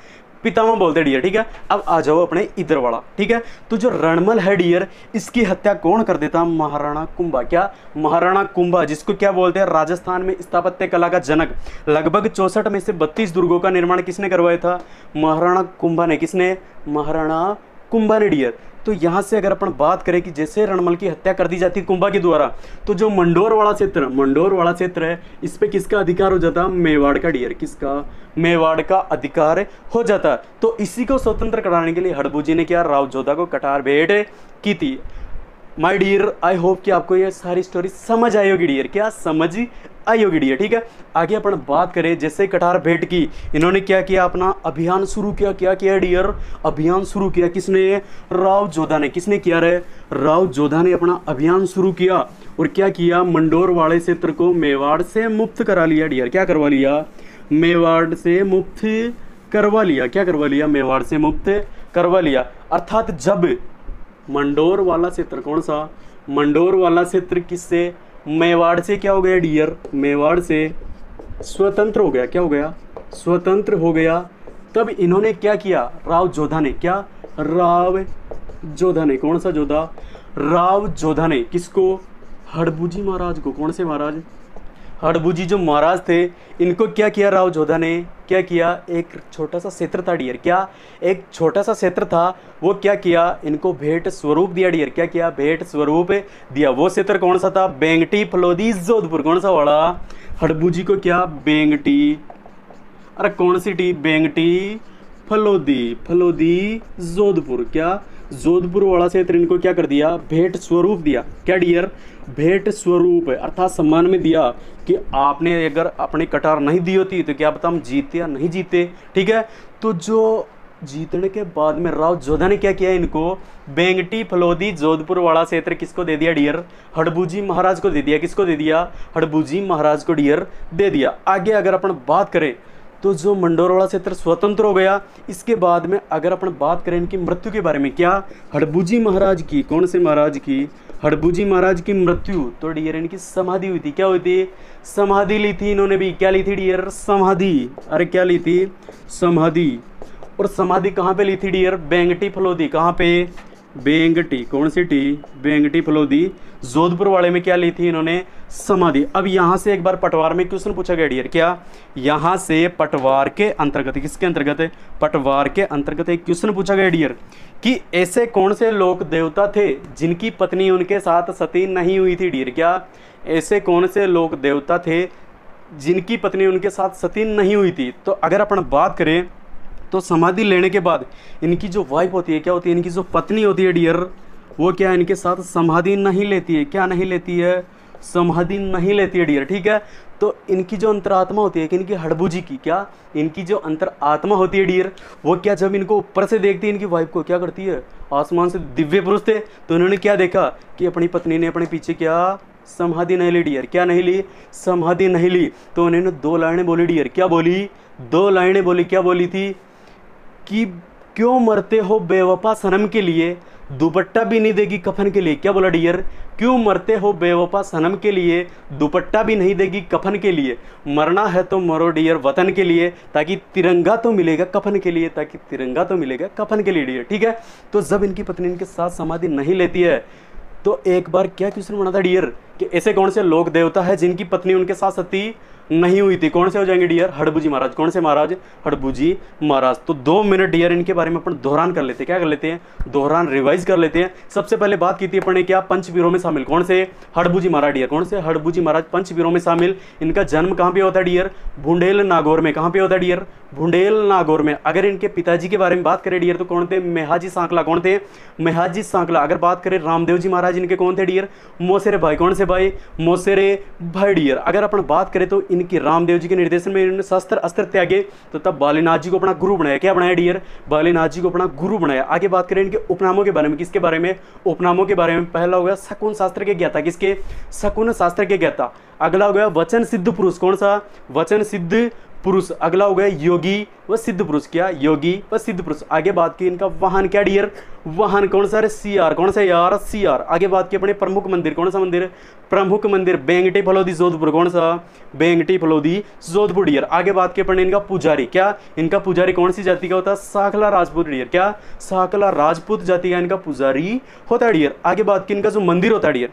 पितामह बोलते डियर। ठीक है, अब आ जाओ अपने इधर वाला। ठीक है, तो जो रणमल है डियर इसकी हत्या कौन कर देता, महाराणा कुंभा। क्या, महाराणा कुंभा, जिसको क्या बोलते हैं, राजस्थान में स्थापत्य कला का जनक। लगभग 64 में से 32 दुर्गों का निर्माण किसने करवाया था, महाराणा कुंभा ने। किसने, महाराणा कुंभा ने डियर। तो यहाँ से अगर अपन बात करें कि जैसे रणमल की हत्या कर दी जाती है कुंभा के द्वारा, तो जो मंडोर वाला क्षेत्र है इस पे किसका अधिकार हो जाता, मेवाड़ का डियर। किसका, मेवाड़ का अधिकार हो जाता। तो इसी को स्वतंत्र कराने के लिए हड़बू जी ने क्या, राव जोधा को कटार भेंट की थी। माय डियर, आई होप कि आपको ये सारी स्टोरी समझ आई होगी डियर, क्या समझ आई होगी डियर। ठीक है, आगे अपन बात करें, जैसे कटार भेंट की, इन्होंने क्या किया, अपना अभियान शुरू किया। क्या किया डियर, अभियान शुरू किया। किसने, राव जोधा ने। किसने किया रे, राव जोधा ने अपना अभियान शुरू किया और क्या किया, मंडोर वाले क्षेत्र को मेवाड़ से मुक्त करा लिया डियर। क्या करवा लिया, मेवाड़ से मुक्त करवा लिया। क्या करवा लिया, मेवाड़ से मुक्त करवा लिया। अर्थात जब मंडोर वाला क्षेत्र, कौन सा, मंडोर वाला क्षेत्र किससे, मेवाड़ से क्या हो गया डियर, मेवाड़ से स्वतंत्र हो गया। क्या हो गया, स्वतंत्र हो गया। तब इन्होंने क्या किया, राव जोधा ने, क्या, राव जोधा ने, कौन सा जोधा, राव जोधा ने, किसको, हड़बूजी महाराज को। कौन से महाराज, हड़बूजी जो महाराज थे, इनको क्या किया, राव जोधा ने क्या किया, एक छोटा सा क्षेत्र था डियर। क्या, एक छोटा सा क्षेत्र था, वो क्या किया, इनको भेंट स्वरूप दिया डियर। क्या किया, भेंट स्वरूप दिया। वो क्षेत्र कौन सा था, बेंगटी फलोदी जोधपुर। कौन सा वाला, हड़बूजी को क्या, बेंगटी, अरे कौन सी टी, बेंगटी फलोदी, फलोदी जोधपुर। क्या, जोधपुर वाला क्षेत्र इनको क्या कर दिया, भेंट स्वरूप दिया। क्या डियर, भेंट स्वरूप, अर्थात सम्मान में दिया कि आपने अगर अपनी कटार नहीं दी होती तो क्या पता हम जीते या नहीं जीते। ठीक है, तो जो जीतने के बाद में राव जोधा ने क्या किया, इनको बेंगटी फलोदी जोधपुर वाला क्षेत्र किसको दे दिया डियर, हड़बूजी महाराज को दे दिया। किसको दे दिया, हड़बूजी महाराज को डियर दे दिया। आगे अगर अपन बात करें तो जो मंडोर वाला क्षेत्र स्वतंत्र हो गया। इसके बाद में अगर अपन बात करें इनकी मृत्यु के बारे में, क्या, हड़बूजी महाराज की, कौन से महाराज की, हड़बूजी महाराज की मृत्यु, तो डियर इनकी समाधि हुई थी। क्या हुई थी, समाधि ली थी इन्होंने भी। क्या ली थी डियर, समाधि, अरे क्या ली थी, समाधि। और समाधि कहाँ पे ली थी डियर, बेंगटी फलोदी। कहाँ पे, बेंगटी, कौन सी टी, बेंगटी फलोदी जोधपुर वाले में क्या ली थी इन्होंने, समाधि। अब यहाँ से एक बार पटवार में क्वेश्चन पूछा गया डियर। क्या, यहाँ से पटवार के अंतर्गत, किसके अंतर्गत, पटवार के अंतर्गत एक क्वेश्चन पूछा गया डियर कि ऐसे कौन से लोक देवता थे जिनकी पत्नी उनके साथ सती नहीं हुई थी डियर। क्या, ऐसे कौन से लोक देवता थे जिनकी पत्नी उनके साथ सती नहीं हुई थी। तो अगर अपन बात करें तो समाधि लेने के बाद इनकी जो वाइफ होती है, क्या होती है, इनकी जो पत्नी होती है डियर, वो क्या, इनके साथ समाधि नहीं लेती है। क्या नहीं लेती है, समाधि नहीं लेती है डियर। ठीक है, तो इनकी जो अंतरात्मा होती है कि इनकी हड़बूजी की, क्या, इनकी जो अंतरात्मा होती है डियर, वो क्या, जब इनको ऊपर से देखती है इनकी वाइफ को, क्या करती है, आसमान से दिव्य पुरुष थे तो इन्होंने क्या देखा कि अपनी पत्नी ने अपने पीछे क्या, समाधि नहीं ली डियर। क्या नहीं ली, समाधि नहीं ली। तो उन्होंने दो लाइनें बोली डियर। क्या बोली, दो लाइनें बोली। क्या बोली थी कि क्यों मरते हो बेवफा सनम के लिए, दुपट्टा भी नहीं देगी कफन के लिए। क्या बोला डियर, क्यों मरते हो बेवफा सनम के लिए, दुपट्टा भी नहीं देगी कफन के लिए। मरना है तो मरो डियर वतन के लिए, ताकि तिरंगा तो मिलेगा कफन के लिए, ताकि तिरंगा तो मिलेगा कफन के लिए डियर। ठीक है, तो जब इनकी पत्नी इनके साथ समाधि नहीं लेती है तो एक बार क्या क्वेश्चन बना था डियर कि ऐसे कौन से लोक देवता है जिनकी पत्नी उनके साथ सती नहीं हुई थी। कौन से हो जाएंगे डियर, हड़बूजी महाराज। कौन से महाराज, हड़बूजी महाराज। तो 2 मिनट डियर इनके बारे में अपन दोहरान कर लेते हैं। क्या कर लेते हैं, दोहरान, रिवाइज कर लेते हैं। सबसे पहले बात की थी अपन ने, क्या, पंचवीरों में शामिल। कौन से, हड़बूजी महाराज डियर। कौन से, हड़बूजी महाराज पंचवीरों में शामिल। इनका जन्म कहाँ पे होता है डियर, भुंडेल नागौर में। कहाँ पे होता है डियर, भुंडेल नागौर में। अगर इनके पिताजी के बारे में बात करें डियर तो कौन थे, मेहाजी सांकला। कौन थे, मेहाजी सांकला। अगर बात करें रामदेव जी महाराज, इनके कौन थे डियर, मोसेरे भाई। कौन से भाई, मोसेरे भाई डियर। अगर अपन बात करें तो इनकी रामदेव जी के निर्देशन में इन्होंने शस्त्र अस्त्र त्यागे तो तब बालीनाथ जी को अपना गुरु बनाया। क्या बनाया डियर, बालीनाथ जी को अपना गुरु बनाया। आगे बात करें इनके उपनामों के बारे में। किसके बारे में, उपनामों के बारे में। पहला हो गया शकुन शास्त्र के ज्ञाता। किसके, शकुन शास्त्र के ज्ञाता। अगला हो गया वचन सिद्ध पुरुष। कौन सा, वचन सिद्ध पुरुष। अगला हो गया योगी व सिद्ध पुरुष। क्या, योगी व सिद्ध पुरुष। आगे बात की इनका वाहन। क्या डियर, वाहन। कौन सा, CR। कौन सा यार, CR। आगे बात की अपने प्रमुख मंदिर। कौन सा मंदिर, प्रमुख मंदिर बेंगटी फलोदी जोधपुर। कौन सा, बेंगटी फलोदी जोधपुर डियर। आगे बात की अपने इनका पुजारी। क्या, इनका पुजारी कौन सी जाति का होता है, साकला राजपूत डियर। क्या, साकला राजपूत जाति का इनका पुजारी होता है डियर। आगे बात की इनका जो मंदिर होता है डियर,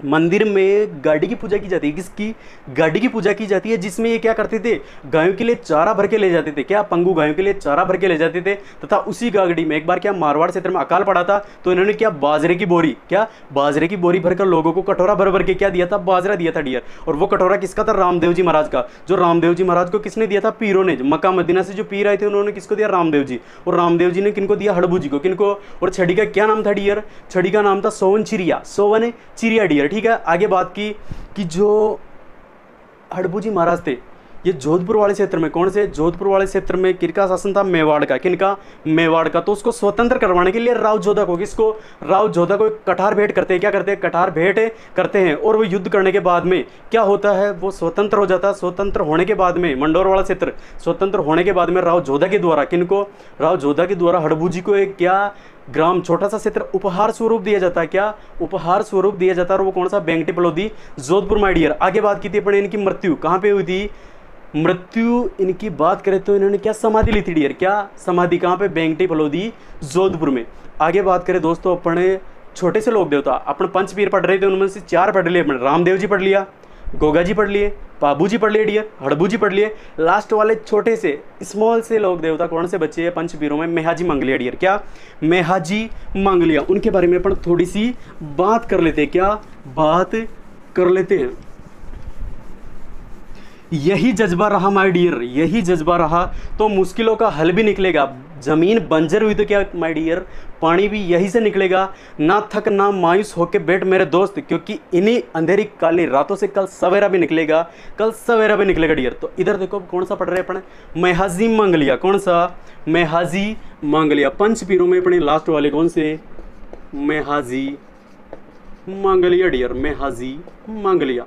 मंदिर में गाड़ी की पूजा की जाती है। किसकी? गाड़ी की पूजा की जाती है, जिसमें ये क्या करते थे, गायों के लिए चारा भर के ले जाते थे। क्या? पंगु गायों के लिए चारा भर के ले जाते थे। तथा उसी गाड़ी में एक बार क्या मारवाड़ क्षेत्र में अकाल पड़ा था, तो इन्होंने क्या बाजरे की बोरी, क्या बाजरे की बोरी भरकर लोगों को कटोरा भर भर के क्या दिया था, बाजरा दिया था डियर। और वो कटोरा किसका था? रामदेव जी महाराज का। जो रामदेव जी महाराज को किसने दिया था? पीरों ने। मक्का मदीना से जो पीर आए थे उन्होंने किसको दिया? रामदेव जी। और रामदेव जी ने किनको दिया? हड़बू जी को। किनको? और छड़ी का क्या नाम था डियर? छड़ी का नाम था सोवन चिरिया, सोवन चिरिया डियर। ठीक है, आगे बात की कि जो हड़बू जी महाराज थे ये जोधपुर वाले क्षेत्र में, कौन से? जोधपुर वाले क्षेत्र में किनका शासन था? मेवाड़ का। किनका? मेवाड़ का। तो उसको स्वतंत्र करवाने के लिए राव जोधा को, किसको? राव जोधा को कठार भेंट करते हैं। क्या करते हैं? कठार भेंट करते हैं। और वो युद्ध करने के बाद में क्या होता है? वो स्वतंत्र हो जाता है। स्वतंत्र होने के बाद में मंडोर वाला क्षेत्र स्वतंत्र होने के बाद में राव जोधा के द्वारा, किनको? राव जोधा के द्वारा हड़बू जी को एक क्या ग्राम, छोटा सा क्षेत्र उपहार स्वरूप दिया जाता है। क्या? उपहार स्वरूप दिया जाता है। और वो कौन सा? बेंगटी पलोदी, जोधपुर माय डियर। आगे बात की थी अपने, इनकी मृत्यु कहाँ पे हुई थी? मृत्यु इनकी बात करें तो इन्होंने क्या समाधि ली थी डियर? क्या समाधि? कहाँ पे? बेंगटी पलोदी, जोधपुर में। आगे बात करें दोस्तों अपने छोटे से लोक देवता, अपन पंचपीर पढ़ रहे थे, उनमें से 4 पढ़ लिए अपने। रामदेव जी पढ़ लिया, गोगा जी पढ़ लिए, पाबू जी पढ़ लिए डियर, हड़बू जी पढ़ लिए। लास्ट वाले छोटे से स्मॉल से लोक देवता कौन से बच्चे हैं पंचपीरों में? मेहाजी मंगलिया डियर। क्या? मेहाजी मंगलिया। उनके बारे में अपन थोड़ी सी बात कर लेते हैं। क्या बात कर लेते हैं? यही जज्बा रहा माय डियर, यही जज्बा रहा तो मुश्किलों का हल भी निकलेगा। जमीन बंजर हुई तो क्या माय डियर? पानी भी यही से निकलेगा। ना थक ना मायूस होके बैठ मेरे दोस्त, क्योंकि इन्हीं अंधेरी काली रातों से कल सवेरा भी निकलेगा, कल सवेरा भी निकलेगा डियर। तो इधर देखो कौन सा पढ़ रहे हैं अपन? मेहाजी मंगलिया। कौन सा? मेहाजी मंगलिया। पंचपीरों में अपने लास्ट वाले कौन से? मेहाजी मंगलिया डियर, मेहाजी मंगलिया।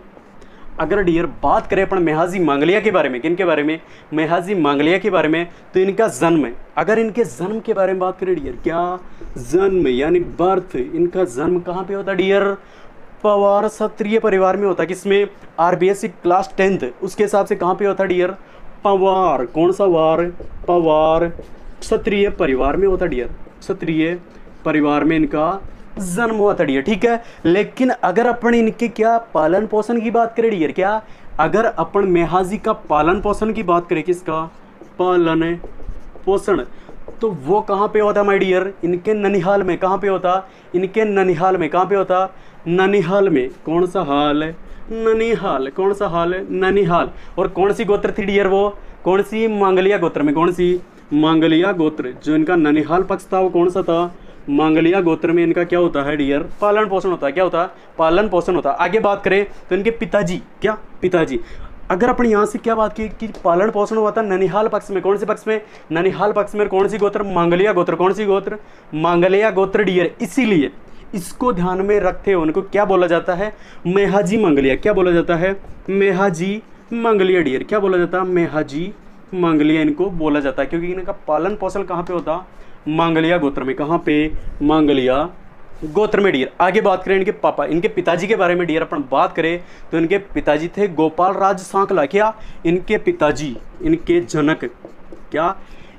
अगर डियर बात करें अपन मेहाजी मंगलिया के बारे में, किन के बारे में? मेहाजी मंगलिया के बारे में, तो इनका जन्म, अगर इनके जन्म के बारे में बात करें डियर, क्या जन्म यानी बर्थ, इनका जन्म कहाँ पे होता डियर? पवार क्षत्रिय परिवार में होता। किसमें? आरबीएससी क्लास 10th उसके हिसाब से कहाँ पे होता डियर? पवार। कौन सा वार? पवार क्षत्रिय परिवार में होता डियर, क्षत्रिय परिवार में इनका जन्म हुआ था डियर। ठीक है, लेकिन अगर अपन इनके क्या पालन पोषण की बात करें डियर, क्या अगर अपन मेहाजी का पालन पोषण की बात करें, किसका पालन पोषण, तो वो कहाँ पे होता माय डियर? इनके ननिहाल में। कहाँ पे होता? इनके ननिहाल में। कहाँ पे होता? ननिहाल में। कौन सा हाल है? ननिहाल। कौन सा हाल है? ननिहाल। और कौन सी गोत्र थी डियर? वो कौन सी? मांगलिया गोत्र में। कौन सी? मांगलिया गोत्र। जो इनका ननिहाल पक्ष था वो कौन सा था? मांगलिया गोत्र में इनका क्या होता है डियर? पालन पोषण होता है। क्या होता है? पालन पोषण होता है। आगे बात करें तो इनके पिताजी, क्या पिताजी, अगर अपन यहाँ से क्या बात की कि पालन पोषण हुआ था ननिहाल पक्ष में। कौन से पक्ष में? ननिहाल पक्ष में। कौन सी गोत्र? मांगलिया गोत्र। कौन सी गोत्र? मांगलिया गोत्र डियर। इसीलिए इसको ध्यान में रखते हुए उनको क्या बोला जाता है? मेहाजी मंगलिया। क्या बोला जाता है? मेहाजी मंगलिया डियर। क्या बोला जाता है? मेहाजी मंगलिया इनको बोला जाता है, क्योंकि इनका पालन पोषण कहाँ पे होता? मांगलिया गोत्र में। कहाँ पे? मांगलिया गोत्र में डियर। आगे बात करें इनके पापा, इनके पिताजी के बारे में डियर अपन बात करें तो इनके पिताजी थे गोपाल राज सांकला। क्या इनके पिताजी, इनके जनक, क्या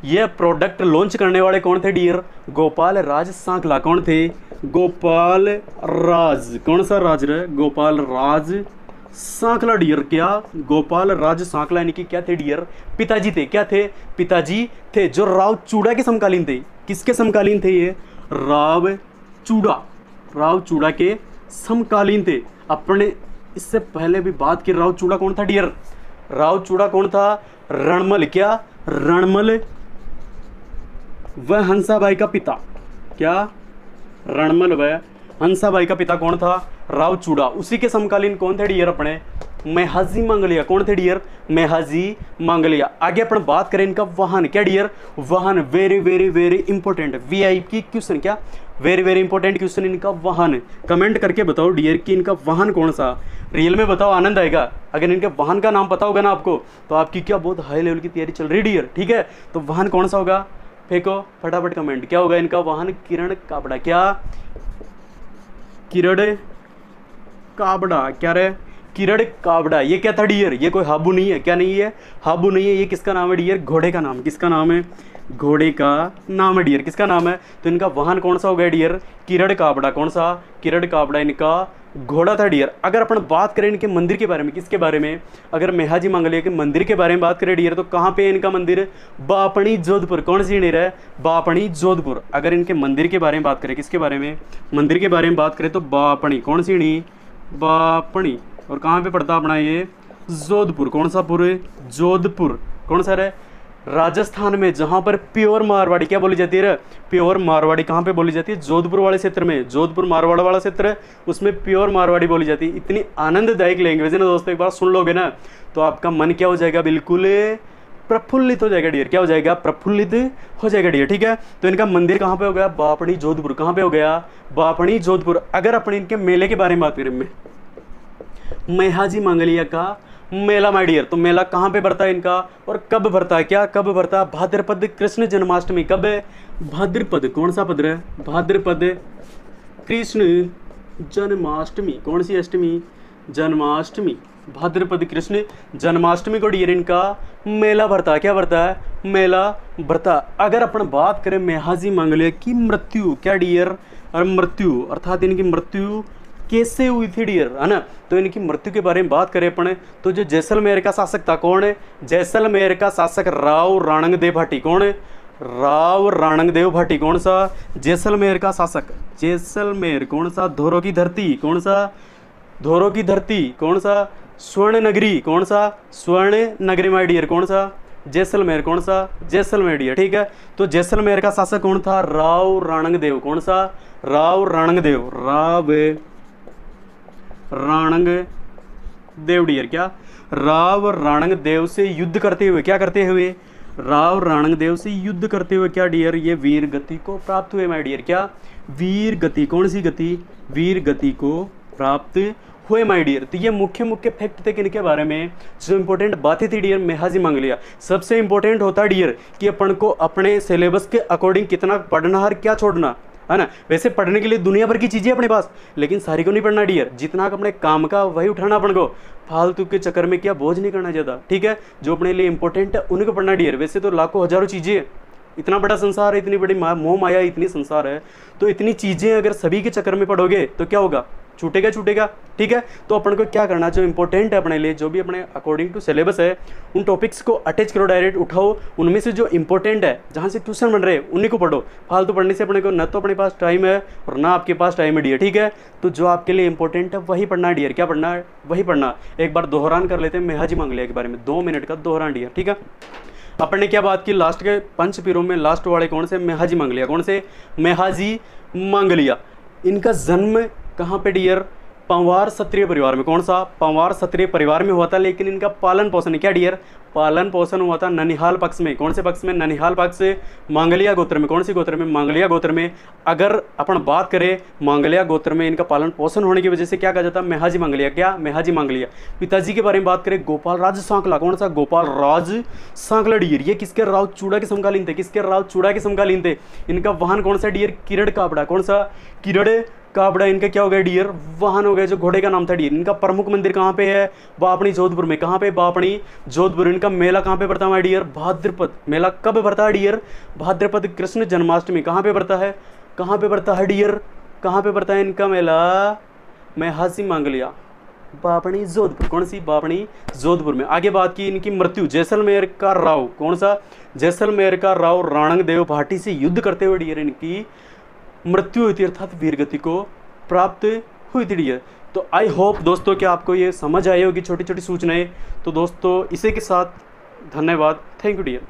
ये प्रोडक्ट लॉन्च करने वाले कौन थे डियर? गोपाल राज सांकला। कौन थे? गोपाल राज। कौन सा राज रे? गोपाल राज सांकला डियर। क्या गोपाल राज सांकला इनकी क्या थे डियर? पिताजी थे। क्या थे? पिताजी थे, जो राव चूड़ा के समकालीन थे। किसके समकालीन थे ये? राव चूड़ा, राव चूड़ा के समकालीन थे। अपने इससे पहले भी बात की, राव चूड़ा कौन था डियर? राव चूड़ा कौन था? रणमल। क्या रणमल? वह हंसाबाई का पिता। क्या रणमल वह हंसाबाई का पिता कौन था? राव चूड़ा। उसी के समकालीन कौन थे डियर अपने? मेहाजी मंगलिया। कौन थे डियर? मेहाजी मंगलिया। आगे अपन बात करें इनका वाहन, क्या डियर? वाहन। Very very very important VIP question. क्या वेरी वेरी इंपॉर्टेंट क्वेश्चन? इनका वाहन। कमेंट करके बताओ डियर कि इनका वाहन कौन सा? रियल में बताओ, आनंद आएगा। अगर इनके वाहन का नाम पता होगा ना आपको तो आपकी क्या बहुत हाई लेवल की तैयारी चल रही है डियर। ठीक है, तो वाहन कौन सा होगा? फेंको फटाफट कमेंट। क्या होगा इनका वाहन? किरण काबड़ा। क्या किरण काबड़ा? क्या रे? किरण काबड़ा। ये क्या था डियर? ये कोई हाबू नहीं है। क्या नहीं है? हाबू नहीं है। ये किसका नाम है डियर? घोड़े का नाम। किसका नाम है? घोड़े का नाम है डियर। किसका नाम है? तो इनका वाहन कौन सा हो गया डियर? किरण काबड़ा। कौन सा? किरण काबड़ा इनका घोड़ा था डियर। अगर अपन बात करें इनके मंदिर के बारे में, किसके बारे में, अगर मेहाजी मांगलिया के मंदिर के बारे में बात करें डियर, तो कहाँ पे है इनका मंदिर, बापणी जोधपुर। कौन सी डियर है, बापणी जोधपुर। अगर इनके मंदिर के बारे में बात करें, किसके बारे में, मंदिर के बारे में बात करें तो बापणी, कौन सी डी, बापणी। और कहाँ पे पड़ता अपना ये, जोधपुर। कौन सा पुर, जोधपुर। कौन सा है, राजस्थान में, जहाँ पर प्योर मारवाड़ी क्या बोली जाती है, प्योर मारवाड़ी कहाँ पे बोली जाती है, जोधपुर वाले क्षेत्र में। जोधपुर मारवाड़ वाला क्षेत्र है, उसमें प्योर मारवाड़ी बोली जाती है। इतनी आनंददायक लैंग्वेज है ना दोस्तों, एक बार सुन लोगे ना तो आपका मन क्या हो जाएगा, बिल्कुल प्रफुल्लित हो जाएगा डियर। क्या हो जाएगा, प्रफुल्लित हो जाएगा डियर। ठीक है, तो इनका मंदिर कहाँ पे हो गया, बापणी जोधपुर। कहाँ पे हो गया, बापणी जोधपुर। अगर अपन इनके मेले के बारे में बात करें, मेहाजी मांगलिया का मेला माय डियर, तो मेला कहाँ पे भरता है इनका और कब भरता है, क्या कब भरता है, भाद्रपद कृष्ण जन्माष्टमी। कब है, भाद्रपद। कौन सा पद है, भाद्रपद कृष्ण जन्माष्टमी। कौन सी अष्टमी, जन्माष्टमी। भाद्रपद कृष्ण जन्माष्टमी को डियर इनका मेला भरता है। क्या भरता है, मेला भरता। अगर अपन बात करें मेहाजी मांगलिया की मृत्यु, क्या डियर, और मृत्यु अर्थात इनकी मृत्यु कैसे हुई थी डियर, है ना। तो इनकी मृत्यु के बारे में बात करें अपन, तो जो जैसलमेर का शासक था, कौन है, जैसलमेर का शासक राव राणंगदेव भाटी। कौन है, राव राणंगदेव भाटी। कौन सा, जैसलमेर का शासक, जैसलमेर। कौन सा, धोरो की धरती। कौन सा, धोरो की धरती। कौन सा, स्वर्ण नगरी। कौन सा, स्वर्ण नगरी माय डियर। कौन सा, जैसलमेर। कौन सा, जैसलमेर डियर। ठीक है, तो जैसलमेर का शासक कौन था, राव राणंगदेव। कौन सा, राव राणंगदेव, राव राणंग देव डियर। क्या, राव राणंग देव से युद्ध करते हुए, क्या करते हुए, राव राणंग देव से युद्ध करते हुए क्या डियर, ये वीर गति को प्राप्त हुए माय डियर। क्या, वीर गति। कौन सी गति, वीर गति को प्राप्त हुए माय डियर। तो ये मुख्य मुख्य फैक्ट थे किनके बारे में, जो इंपॉर्टेंट बातें थी डियर मेहाजी मांगलिया। सबसे इंपॉर्टेंट होता डियर कि अपन को अपने सिलेबस के अकॉर्डिंग कितना पढ़ना और क्या छोड़ना, है ना। वैसे पढ़ने के लिए दुनिया भर की चीजें अपने पास, लेकिन सारी को नहीं पढ़ना डियर। जितना अपने काम का वही उठाना अपन को, फालतू के चक्कर में क्या बोझ नहीं करना ज्यादा। ठीक है, जो अपने लिए इंपॉर्टेंट है उन्हीं को पढ़ना डियर। वैसे तो लाखों हजारों चीजें, इतना बड़ा संसार है, इतनी बड़ी मोह माया, इतनी संसार है, तो इतनी चीजें अगर सभी के चक्कर में पढ़ोगे तो क्या होगा, छूटेगा छूटेगा। ठीक है, तो अपन को क्या करना, जो इंपॉर्टेंट है अपने लिए, जो भी अपने अकॉर्डिंग टू सिलेबस है, उन टॉपिक्स को अटैच करो, डायरेक्ट उठाओ, उनमें से जो इंपॉर्टेंट है, जहाँ से क्वेश्चन बन रहे हैं उन्हीं को पढ़ो। फालतू पढ़ने से अपने को न तो अपने पास टाइम है और ना आपके पास टाइम है डियर। ठीक है, तो जो आपके लिए इंपॉर्टेंट है वही पढ़ना डियर। क्या पढ़ना है, वही पढ़ना। एक बार दोहरान कर लेते हैं मेहाजी मांगलिया के बारे में, 2 मिनट का दोहरान डियर। ठीक है, अपन ने क्या बात की लास्ट के 5 पीरों में, लास्ट वाले कौन से, मेहाजी मांगलिया। कौन से, मेहाजी मांगलिया। इनका जन्म कहाँ पे डियर, पंवार क्षत्रिय परिवार में। कौन सा, पंवार क्षत्रिय परिवार में हुआ था, लेकिन इनका पालन पोषण क्या डियर, पालन पोषण हुआ था ननिहाल पक्ष में। कौन से पक्ष में, ननिहाल पक्ष से, मांगलिया गोत्र में। कौन सी गोत्र में, मांगलिया गोत्र में। अगर अपन बात करें मांगलिया गोत्र में इनका पालन पोषण होने की वजह से क्या कहा जाता है, मेहाजी मांगलिया। क्या, मेहाजी मांगलिया। पिताजी के बारे में बात करें, गोपाल राज सांकला। कौन सा, गोपाल राज सांकला डियर। ये किसके, राव चूड़ा के समकालीन थे। किसके, राव चूड़ा के समकालीन थे। इनका वाहन कौन सा डियर, किरण काबड़ा। कौन सा, किरण काबड़ा इनका क्या हो गया डियर, वाहन हो गया, जो घोड़े का नाम था डियर। इनका प्रमुख मंदिर कहाँ पे है, बापणी जोधपुर में। कहाँ पे, बापणी जोधपुर। इनका मेला कहाँ पे पड़ता है डियर, भाद्रपद। मेला कब पड़ता है डियर, भाद्रपद कृष्ण जन्माष्टमी। कहाँ पे पड़ता है, कहाँ पे पड़ता है डियर, कहाँ पे पड़ता है इनका मेला, मेहाजी मांगलिया, बापणी जोधपुर। कौन सी, बापणी जोधपुर में। आगे बात की इनकी मृत्यु, जैसलमेर का राव। कौन सा, जैसलमेर का राव राणंगदेव भाटी से युद्ध करते हुए डियर इनकी मृत्यु हुई थी, अर्थात वीरगति को प्राप्त हुई थी डियर। तो आई होप दोस्तों कि आपको ये समझ आई होगी छोटी छोटी सूचनाएं। तो दोस्तों इसी के साथ धन्यवाद, थैंक यू डियर।